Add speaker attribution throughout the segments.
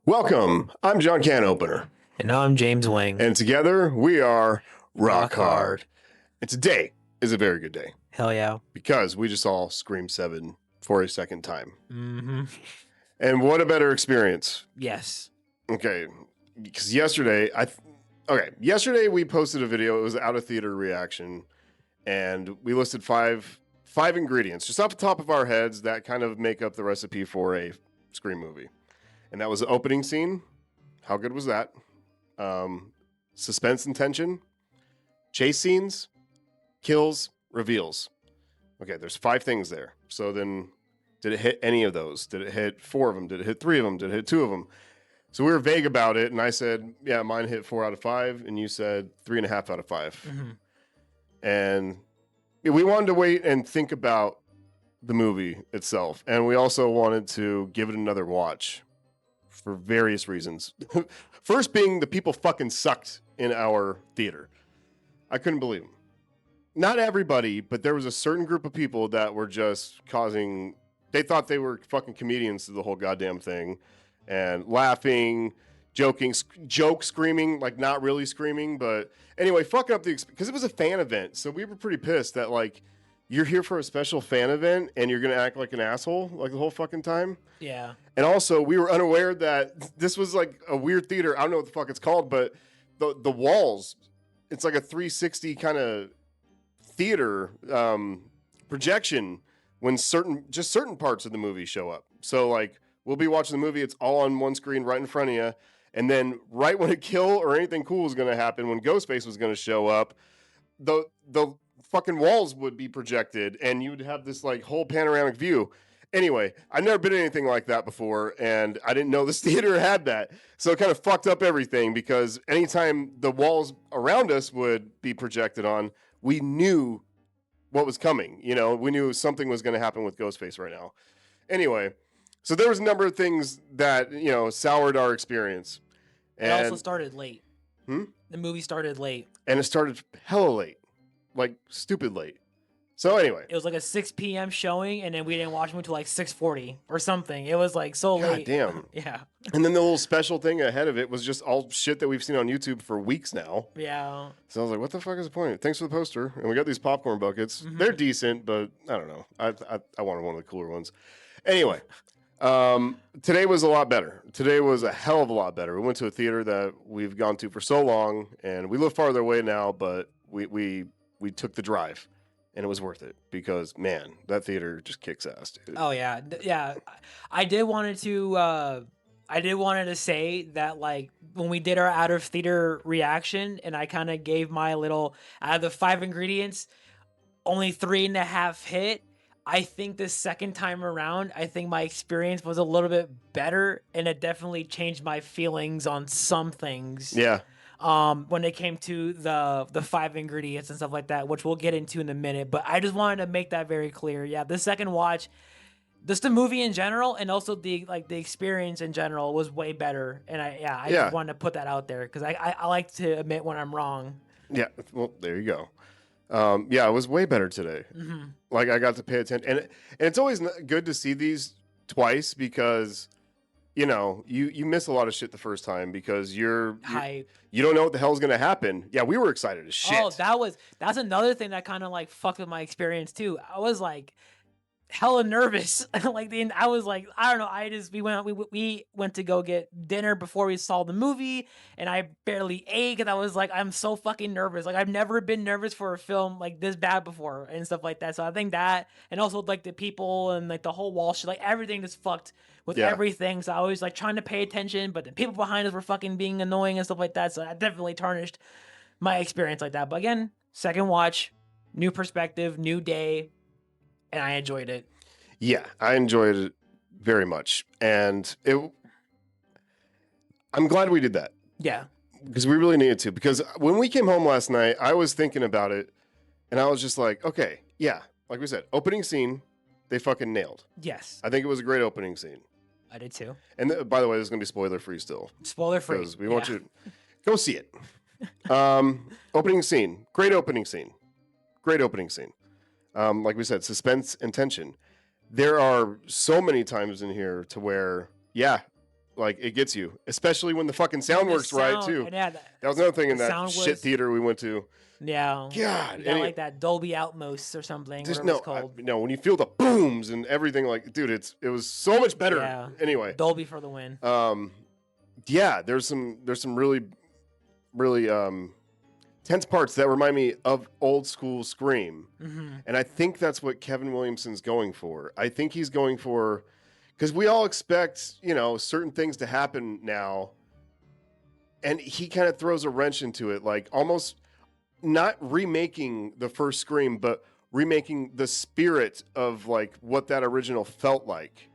Speaker 1: Welcome. I'm John Canopener.
Speaker 2: And I'm James Wang.
Speaker 1: And together we are Rock
Speaker 2: Rock
Speaker 1: Hard.
Speaker 2: Hard.
Speaker 1: And today is a very good day
Speaker 2: Hell yeah.
Speaker 1: because we just saw Scream 7 for a second time.
Speaker 2: Mm-hmm.
Speaker 1: And what a better experience.
Speaker 2: Yes.
Speaker 1: Okay. Because yesterday we posted a video. It was out of theater reaction. And we listed five ingredients just off the top of our heads that kind of make up the recipe for a Scream movie. And that was the opening scene. How good was that? Suspense and tension, chase scenes, kills, reveals. Okay, there's 5 things there. So then, did it hit any of those? Did it hit 4 of them? Did it hit 3 of them? Did it hit 2 of them? So we were vague about it, and I said, yeah, mine hit 4 out of 5, and you said 3.5 out of 5.
Speaker 2: Mm-hmm.
Speaker 1: And we wanted to wait and think about the movie itself, and we also wanted to give it another watch for various reasons. First being the people fucking sucked in our theater. I couldn't believe them. Not everybody, but there was a certain group of people that were just causing... They thought they were fucking comedians to the whole goddamn thing. And laughing, joking, screaming, like not really screaming. But anyway, fucking up the... Because it was a fan event, so we were pretty pissed that like, you're here for a special fan event and you're going to act like an asshole like the whole fucking time.
Speaker 2: Yeah.
Speaker 1: And also, we were unaware that this was like a weird theater. I don't know what the fuck it's called, but the walls, it's like a 360 kind of theater projection when certain parts of the movie show up. So like, we'll be watching the movie, it's all on one screen right in front of you. And then right when a kill or anything cool was going to happen, when Ghostface was going to show up, the fucking walls would be projected and you would have this like whole panoramic view. Anyway, I've never been in anything like that before, and I didn't know this theater had that. So it kind of fucked up everything because anytime the walls around us would be projected on, we knew what was coming. You know, we knew something was going to happen with Ghostface right now. Anyway, so there was a number of things that, you know, soured our experience.
Speaker 2: It also started late.
Speaker 1: The
Speaker 2: movie started late.
Speaker 1: And it started hella late. Like, stupid late. So anyway.
Speaker 2: It was like a 6 p.m. showing, and then we didn't watch it until like 6:40 or something. It was like so late.
Speaker 1: God damn.
Speaker 2: Yeah.
Speaker 1: And then the little special thing ahead of it was just all shit that we've seen on YouTube for weeks now.
Speaker 2: Yeah.
Speaker 1: So I was like, what the fuck is the point? Thanks for the poster. And we got these popcorn buckets.
Speaker 2: Mm-hmm.
Speaker 1: They're decent, but I don't know. I wanted one of the cooler ones. Anyway, today was a lot better. Today was a hell of a lot better. We went to a theater that we've gone to for so long, and we live farther away now, but we took the drive. And it was worth it because, man, that theater just kicks ass, dude.
Speaker 2: Oh yeah, yeah. I did wanted to say that like when we did our out of theater reaction, and I kind of gave my little out of the 5 ingredients, only 3.5 hit. I think the second time around, I think my experience was a little bit better, and it definitely changed my feelings on some things.
Speaker 1: Yeah.
Speaker 2: When it came to the 5 ingredients and stuff like that, which we'll get into in a minute. But I just wanted to make that very clear. Yeah, the second watch, just the movie in general, and also the experience in general was way better. And I just wanted to put that out there because I like to admit when I'm wrong. Yeah.
Speaker 1: Well, there you go. Yeah, it was way better today.
Speaker 2: Mm-hmm.
Speaker 1: Like I got to pay attention, and it's always good to see these twice because, you know, you miss a lot of shit the first time because you don't know what the hell's gonna happen. Yeah, we were excited as shit.
Speaker 2: Oh, that's another thing that kind of like fucked with my experience too. I was like hella nervous. I was like, I don't know. We went to go get dinner before we saw the movie, and I barely ate because I was like, I'm so fucking nervous. Like I've never been nervous for a film like this bad before and stuff like that. So I think that, and also like the people and like the whole wall shit, like everything just fucked with everything. So I was like trying to pay attention, but the people behind us were fucking being annoying and stuff like that. So that definitely tarnished my experience like that. But again, second watch, new perspective, new day. And I enjoyed it.
Speaker 1: Yeah, I enjoyed it very much. And I'm glad we did that.
Speaker 2: Yeah.
Speaker 1: Because we really needed to. Because when we came home last night, I was thinking about it. And I was just like, okay, yeah. Like we said, opening scene, they fucking nailed.
Speaker 2: Yes.
Speaker 1: I think it was a great opening scene.
Speaker 2: I did too.
Speaker 1: And by the way, this is going to be spoiler free still.
Speaker 2: Spoiler free.
Speaker 1: Because we want you to go see it. Opening scene. Great opening scene. Great opening scene. Like we said, suspense and tension. There are so many times in here to where, yeah, like it gets you, especially when the fucking
Speaker 2: And
Speaker 1: sound
Speaker 2: the
Speaker 1: works right
Speaker 2: sound,
Speaker 1: too.
Speaker 2: and yeah,
Speaker 1: That was another thing in
Speaker 2: the
Speaker 1: that
Speaker 2: sound
Speaker 1: shit
Speaker 2: was
Speaker 1: theater we went to.
Speaker 2: yeah.
Speaker 1: God,
Speaker 2: You got like that Dolby Atmos or something,
Speaker 1: just
Speaker 2: whatever it's called.
Speaker 1: no, when you feel the booms and everything, like, dude, it was so much better.
Speaker 2: Yeah.
Speaker 1: Anyway,
Speaker 2: Dolby for the win.
Speaker 1: yeah, there's some really tense parts that remind me of old school Scream, and I think that's what Kevin Williamson's going for. I think he's going for, because we all expect, you know, certain things to happen now, and he kind of throws a wrench into it, like almost not remaking the first Scream, but remaking the spirit of like what that original felt like.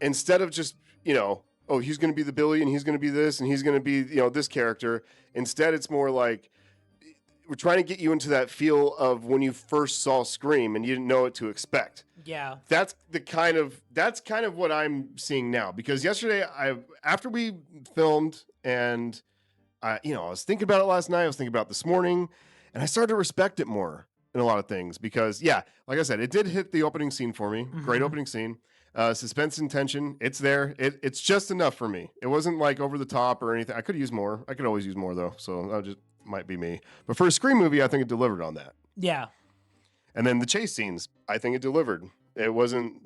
Speaker 1: Instead of just, you know, oh, he's going to be the Billy and he's going to be this and he's going to be, you know, this character. Instead, it's more like we're trying to get you into that feel of when you first saw Scream and you didn't know what to expect.
Speaker 2: Yeah.
Speaker 1: That's kind of what I'm seeing now, because yesterday after we filmed and you know, I was thinking about it last night, I was thinking about it this morning, and I started to respect it more in a lot of things, because yeah, like I said, it did hit the opening scene for me. Great opening scene. Suspense and tension, it's there. It's just enough for me. It wasn't like over the top or anything. I could use more. I could always use more though, so that just might be me. But for a Scream movie, I think it delivered on that.
Speaker 2: Yeah.
Speaker 1: And then the chase scenes, I think it delivered. It wasn't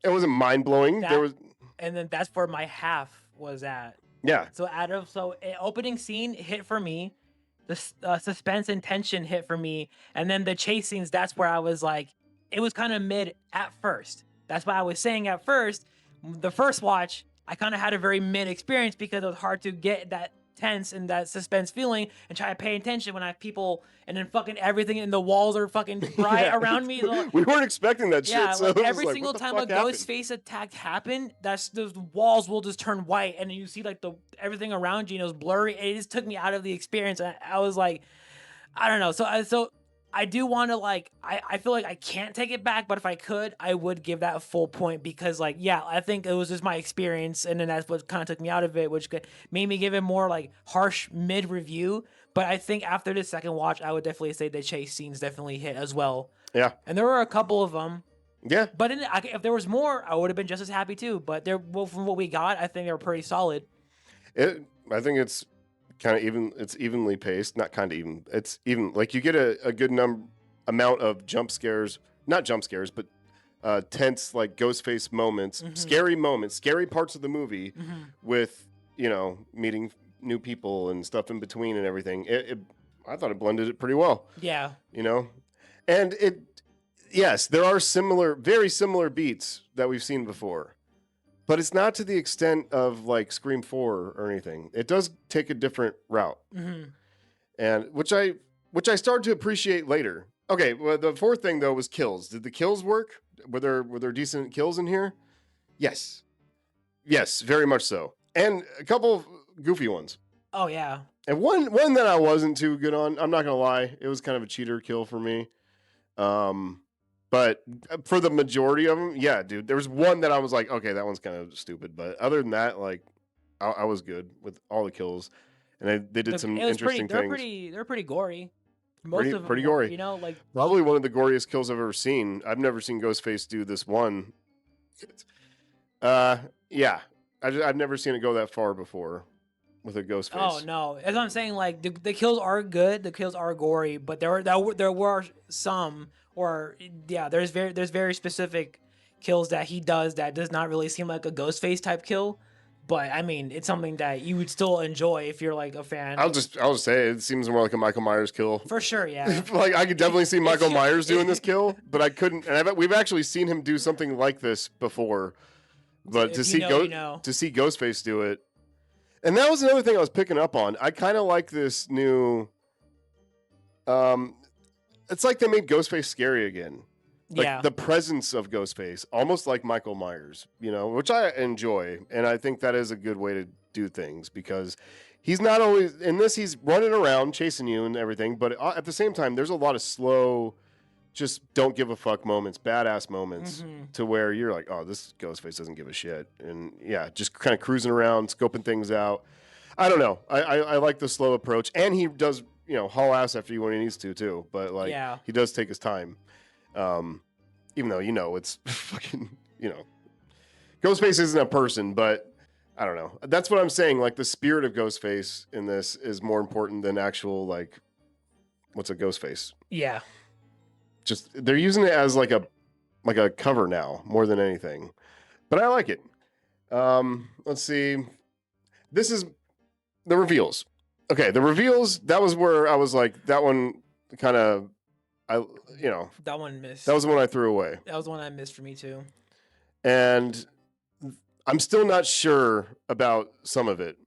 Speaker 1: mind blowing.
Speaker 2: And then that's where my half was at.
Speaker 1: Yeah.
Speaker 2: So opening scene hit for me, the suspense and tension hit for me, and then the chase scenes. That's where I was like, it was kind of mid at first. That's why I was saying at first, the first watch, I kind of had a very mid experience, because it was hard to get that tense and that suspense feeling and try to pay attention when I have people, and then fucking everything in the walls are fucking bright around me.
Speaker 1: We weren't expecting that
Speaker 2: yeah,
Speaker 1: shit. So
Speaker 2: like every
Speaker 1: like,
Speaker 2: single time a
Speaker 1: fuck happened?
Speaker 2: Ghostface attack happened, the walls will just turn white, and you see like everything around you, and it was blurry. And it just took me out of the experience. And I was like, I don't know. So I do want to, like, I feel like I can't take it back, but if I could, I would give that a full point, because, like, yeah, I think it was just my experience, and then that's what kind of took me out of it, which made me give it more, like, harsh mid-review. But I think after the second watch, I would definitely say the chase scenes definitely hit as well.
Speaker 1: Yeah.
Speaker 2: And there were a couple of them.
Speaker 1: Yeah.
Speaker 2: But if there was more, I would have been just as happy too. But from what we got, I think they were pretty solid.
Speaker 1: I think it's kind of even. It's evenly paced, not kind of even. It's even. Like, you get a good amount of jump scares, not jump scares, but tense, like, Ghostface moments, scary parts of the movie, with, you know, meeting new people and stuff in between and everything. I thought it blended it pretty well.
Speaker 2: Yeah.
Speaker 1: You know, and yes, there are very similar beats that we've seen before, but it's not to the extent of like Scream 4 or anything. It does take a different route, and which I started to appreciate later. Okay, well, the fourth thing though was kills. Did the kills work? Were there decent kills in here? Yes, very much so, and a couple of goofy ones.
Speaker 2: Oh yeah.
Speaker 1: And one that I wasn't too good on. I'm not gonna lie, it was kind of a cheater kill for me. But for the majority of them, yeah, dude, there was one that I was like, okay, that one's kind of stupid. But other than that, like, I was good with all the kills, and they did some interesting things.
Speaker 2: They're pretty gory.
Speaker 1: Most of them pretty gory.
Speaker 2: You know, like,
Speaker 1: probably one of the goriest kills I've ever seen. I've never seen Ghostface do this one. Yeah, I've never seen it go that far before with a Ghostface.
Speaker 2: Oh no, as I'm saying, like, the kills are good, the kills are gory, but there were some, or yeah, there's very specific kills that he does that does not really seem like a Ghostface type kill. But I mean, it's something that you would still enjoy if you're like a fan.
Speaker 1: I'll just say it seems more like a Michael Myers kill.
Speaker 2: For sure, yeah.
Speaker 1: Like, I could definitely see Michael Myers doing this kill, but I couldn't. And we've actually seen him do something like this before. But to see Ghostface do it, and that was another thing I was picking up on. I kind of like this new. It's like they made Ghostface scary again. Like, the presence of Ghostface, almost like Michael Myers, you know, which I enjoy. And I think that is a good way to do things, because he's not always in this. He's running around chasing you and everything. But at the same time, there's a lot of slow, just don't give a fuck moments, badass moments, to where you're like, oh, this Ghostface doesn't give a shit. And yeah, just kind of cruising around, scoping things out. I don't know. I like the slow approach. And he does, you know, haul ass after you when he needs to too. But like, he does take his time. Even though, you know, it's fucking, you know, Ghostface isn't a person, but I don't know. That's what I'm saying. Like the spirit of Ghostface in this is more important than actual like what's a Ghostface.
Speaker 2: Yeah.
Speaker 1: Just they're using it as like a cover now more than anything, but I like it. Let's see. This is the reveals. Okay, the reveals. That was where I was like, that one kind of,
Speaker 2: That one missed.
Speaker 1: that was the one I threw away,
Speaker 2: That was the one I missed for me too.
Speaker 1: and I'm still not sure about some of it,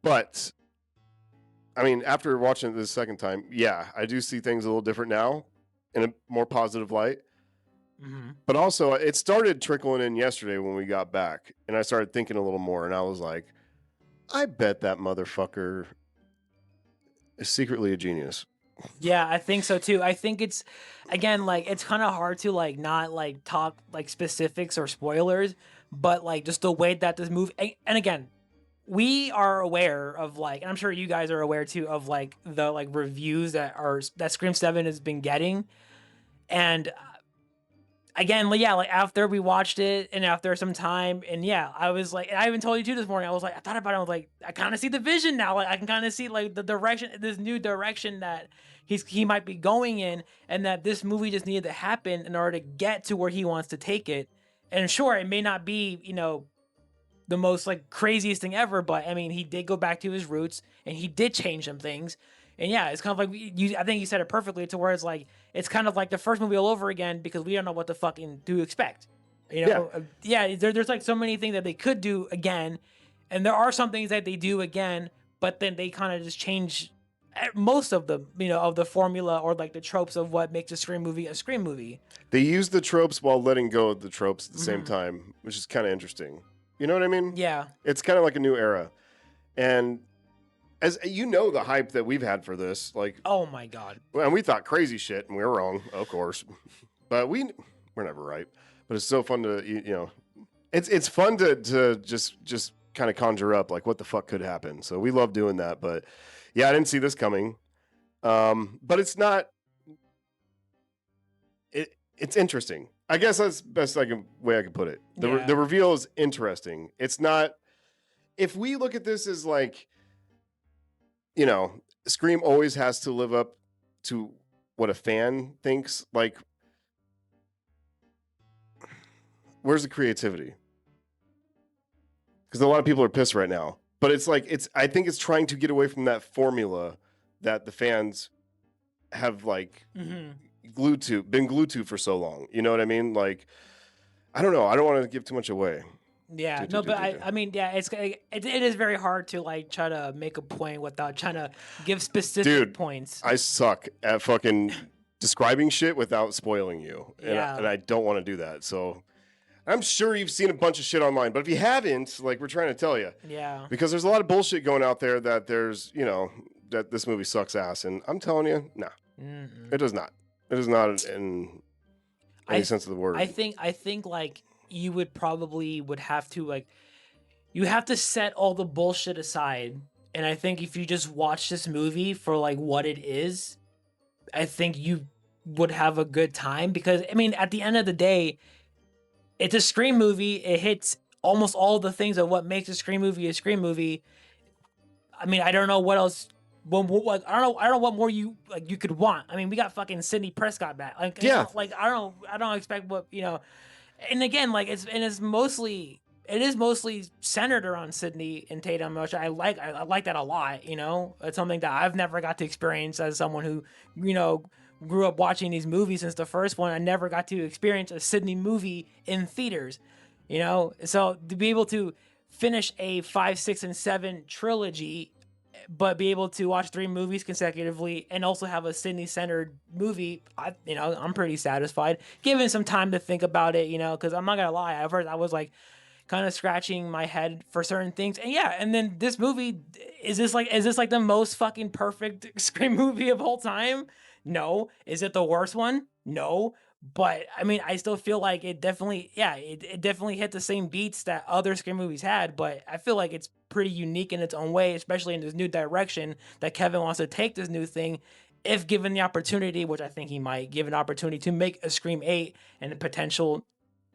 Speaker 1: but I mean, after watching it the second time, yeah, I do see things a little different now in a more positive light.
Speaker 2: Mm-hmm.
Speaker 1: But also, it started trickling in yesterday when we got back, and I started thinking a little more, and I was like, I bet that motherfucker is secretly a genius.
Speaker 2: Yeah, I think so too. I think it's, again, like it's kind of hard to like not like talk like specifics or spoilers, but like just the way that this movie, and again, we are aware of like, and I'm sure you guys are aware too of like the like reviews that Scream 7 has been getting, and again, like, yeah, like after we watched it and after some time, and yeah, I was like, and I even told you too this morning. I was like, I thought about it. I was like, I kind of see the vision now. Like I can kind of see like the direction, this new direction that he might be going in, and that this movie just needed to happen in order to get to where he wants to take it. And sure, it may not be, the most like craziest thing ever, but I mean, he did go back to his roots and he did change some things. And yeah, it's kind of like I think you said it perfectly to where it's kind of like the first movie all over again because we don't know what to fucking do expect. There's like so many things that they could do again, and there are some things that they do again, but then they kind of just change most of the of the formula or like the tropes of what makes a Scream movie.
Speaker 1: They use the tropes while letting go of the tropes at the same time, which is kind of interesting. You know what I mean?
Speaker 2: Yeah.
Speaker 1: It's kind of like a new era. And as you know, the hype that we've had for this, like,
Speaker 2: oh my God.
Speaker 1: And we thought crazy shit and we were wrong, of course, but we're never right. But it's so fun to, it's fun to just kind of conjure up like what the fuck could happen. So we love doing that. But yeah, I didn't see this coming. But it's not, it's interesting. I guess that's the best way I can put it. The reveal is interesting. It's not, if we look at this as like, Scream always has to live up to what a fan thinks. Like, where's the creativity? Because a lot of people are pissed right now. But it's like, I think it's trying to get away from that formula that the fans have like been glued to for so long. You know what I mean? Like, I don't know. I don't want to give too much away.
Speaker 2: Yeah, I mean, yeah, it is very hard to like try to make a point without trying to give specific points.
Speaker 1: I suck at fucking describing shit without spoiling you, and I don't want to do that. So I'm sure you've seen a bunch of shit online, but if you haven't, like we're trying to tell you, because there's a lot of bullshit going out there that there's that this movie sucks ass, and I'm telling you, nah, it does not. It is not in any sense of the word.
Speaker 2: I think like. You would have to like, you have to set all the bullshit aside. And I think if you just watch this movie for like what it is, I think you would have a good time because I mean, at the end of the day, it's a Scream movie. It hits almost all the things of what makes a Scream movie a Scream movie. I mean, I don't know what else. I don't know what more you could want. I mean, we got fucking Sidney Prescott back. Like, I don't expect what. And again, like it is mostly centered around Sydney and Tatum, which I like that a lot. It's something that I've never got to experience as someone who grew up watching these movies since the first one. I never got to experience a Sydney movie in theaters, so to be able to finish a 5, 6, and 7 trilogy, but be able to watch 3 movies consecutively and also have a Sydney-centered movie, I'm pretty satisfied. Given some time to think about it, because I'm not gonna lie, at first I was like kind of scratching my head for certain things, and then this movie is this like the most fucking perfect Scream movie of all time? No. Is it the worst one? No. But I mean, I still feel like it definitely hit the same beats that other Scream movies had, but I feel like it's pretty unique in its own way, especially in this new direction that Kevin wants to take this new thing, if given the opportunity, which I think he might give an opportunity to make a Scream 8 and the potential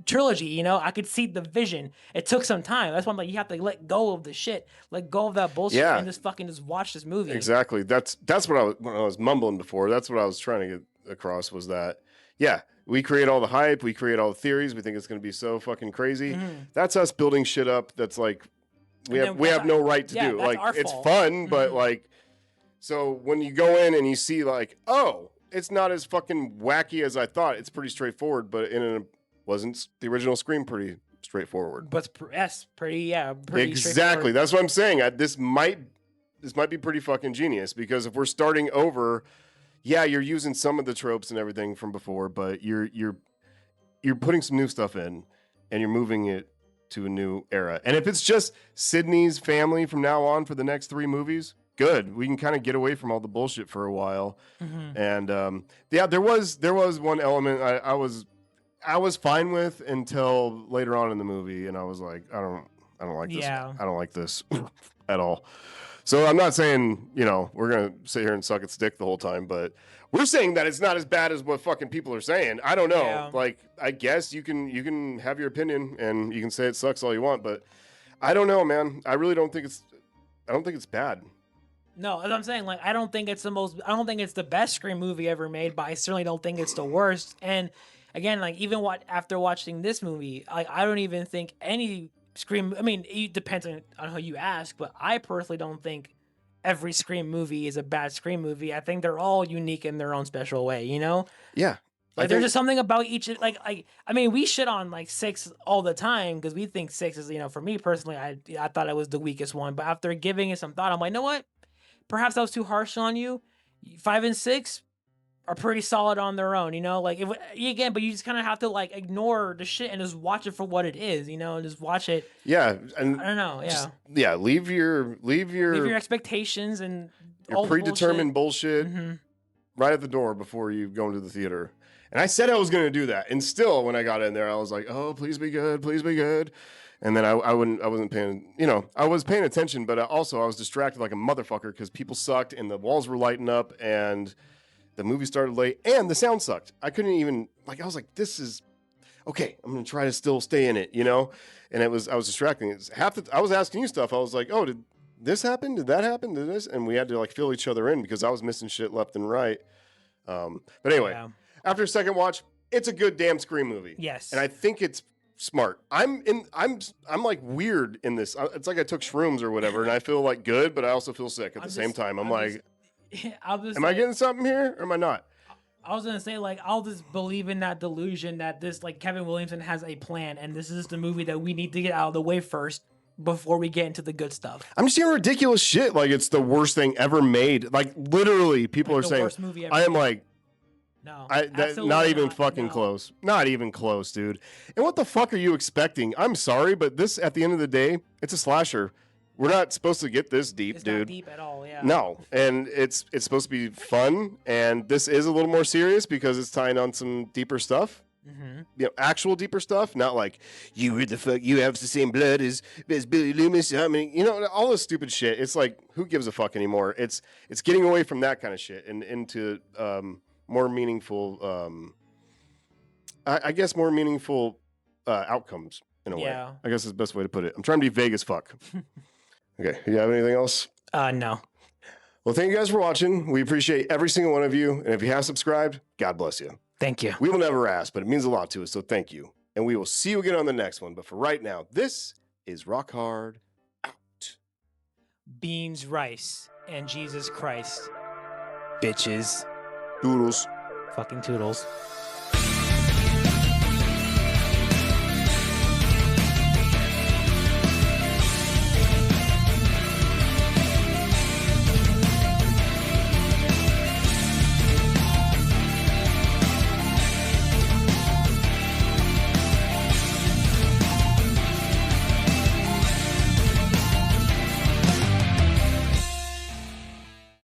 Speaker 2: trilogy, you know? I could see the vision. It took some time. That's why I'm like, you have to let go of the shit, let go of that bullshit,
Speaker 1: Yeah.
Speaker 2: and just fucking just watch this movie.
Speaker 1: Exactly. That's what when I was mumbling before. That's what I was trying to get across was that, yeah, we create all the hype, we create all the theories, we think it's going to be so fucking crazy. That's us building shit up. That's like we have no right to do. Like it's
Speaker 2: fault.
Speaker 1: fun, but like so when you go in and you see like, oh, it's not as fucking wacky as I thought. It's pretty straightforward, but wasn't the original Scream pretty straightforward?
Speaker 2: But yes, pretty
Speaker 1: exactly. That's what I'm saying. This might be pretty fucking genius because if we're starting over, yeah, you're using some of the tropes and everything from before, but you're putting some new stuff in and you're moving it to a new era. And if it's just Sydney's family from now on for the next 3 movies, good. We can kind of get away from all the bullshit for a while. And yeah, there was one element I was fine with until later on in the movie, and I was like, I don't like this. I don't like this at all. So I'm not saying, you know, we're gonna sit here and suck its dick the whole time, but we're saying that it's not as bad as what fucking people are saying. I don't know.
Speaker 2: Yeah.
Speaker 1: Like, I guess you can have your opinion and you can say it sucks all you want, but I don't know, man. I really don't think it's bad.
Speaker 2: No, as I'm saying, like, I don't think it's the best Scream movie ever made, but I certainly don't think it's the worst. And again, like, even after watching this movie, like, I don't even think any Scream, I mean, it depends on who you ask, but I personally don't think every Scream movie is a bad Scream movie. I think they're all unique in their own special way, you know?
Speaker 1: Yeah.
Speaker 2: Like, there's just something about each, like, I mean, we shit on, like, 6 all the time, because we think 6 is, you know, for me personally, I thought it was the weakest one, but after giving it some thought, I'm like, you know what? Perhaps I was too harsh on you. 5 and 6 are pretty solid on their own, you know? Like, again, but you just kind of have to, like, ignore the shit and just watch it for what it is, you know? And just watch it.
Speaker 1: Yeah, and
Speaker 2: I don't know,
Speaker 1: yeah, leave your
Speaker 2: expectations and
Speaker 1: your predetermined bullshit right at the door before you go into the theater. And I said I was going to do that, and still, when I got in there, I was like, "Oh, please be good, please be good." And then I wasn't paying, you know, I was paying attention, but also I was distracted like a motherfucker because people sucked and the walls were lighting up and the movie started late and the sound sucked. I couldn't even, like, I was like, this is, okay, I'm going to try to still stay in it, you know? And I was distracting. I was asking you stuff. I was like, oh, did this happen? Did that happen? Did this? And we had to, like, fill each other in because I was missing shit left and right. But anyway, after a second watch, it's a good damn Scream movie.
Speaker 2: Yes.
Speaker 1: And I think it's smart. I'm like weird in this. It's like I took shrooms or whatever, and I feel like good, but I also feel sick at the same time. I'm like, am I getting something here or am I not?
Speaker 2: I was gonna say, like, I'll just believe in that delusion that this, like, Kevin Williamson has a plan, and this is the movie that we need to get out of the way first before we get into the good stuff.
Speaker 1: I'm just hearing ridiculous shit, like it's the worst thing ever made. Like, literally, people are saying, I am like,
Speaker 2: no,
Speaker 1: not even fucking close. Not even close, dude. And what the fuck are you expecting? I'm sorry, but this, at the end of the day, it's a slasher. We're not supposed to get this deep,
Speaker 2: it's
Speaker 1: dude.
Speaker 2: Not deep at all, yeah.
Speaker 1: No, and it's supposed to be fun, and this is a little more serious because it's tying on some deeper stuff. You know, actual deeper stuff, not like you have the same blood as Billy Loomis. I mean, you know, all this stupid shit. It's like, who gives a fuck anymore? It's getting away from that kind of shit and into more meaningful, I guess more meaningful outcomes in a way. I guess is the best way to put it. I'm trying to be vague as fuck. Okay, you have anything else?
Speaker 2: No.
Speaker 1: Well, thank you guys for watching. We appreciate every single one of you. And if you have subscribed, God bless you.
Speaker 2: Thank you.
Speaker 1: We will never ask, but it means a lot to us, so thank you. And we will see you again on the next one. But for right now, this is Rock Hard out.
Speaker 2: Beans, rice, and Jesus Christ. Bitches.
Speaker 1: Doodles.
Speaker 2: Fucking toodles.